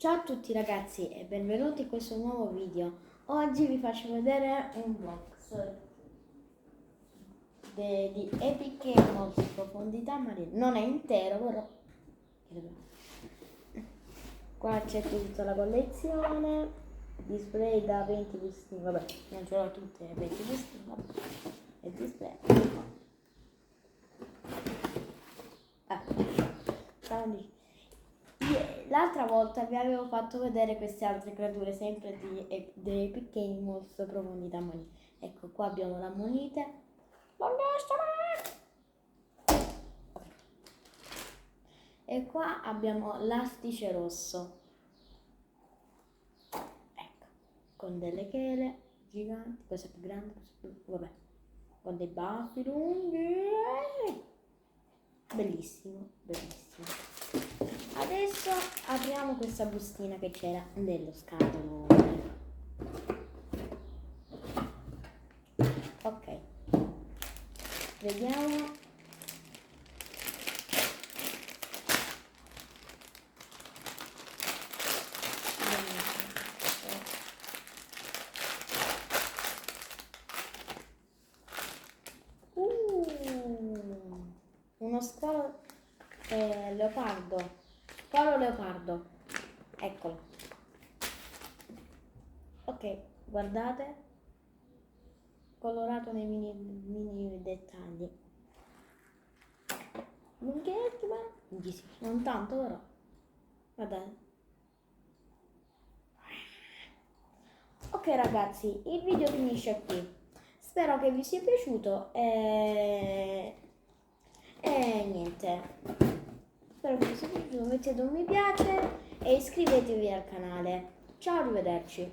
Ciao a tutti ragazzi e benvenuti in questo nuovo video. Oggi vi faccio vedere un box di Epic Games Profondità Marina. Non è intero però. Qua c'è tutta la collezione. Display da 20 bustine. Vabbè, non ce l'ho tutte 20 bustine. Vabbè. E display. L'altra volta vi avevo fatto vedere queste altre creature sempre di Epic Games Profondità Monete. Ecco, qua abbiamo la monete. E qua abbiamo l'astice rosso. Ecco, con delle chele giganti, questo è più grande, questo è più... vabbè, con dei baffi lunghi. Bellissimo, bellissimo. Adesso apriamo questa bustina che c'era nello scatolo. Ok, vediamo. Uno squalo leopardo. Squalo leopardo. Eccolo. Ok, guardate. Colorato nei mini dettagli. Lunghetti, ma non tanto però. Guardate. Ok ragazzi, il video finisce qui. Spero che vi sia piaciuto e niente. Spero che vi sia piaciuto, mettete un mi piace e iscrivetevi al canale. Ciao, arrivederci.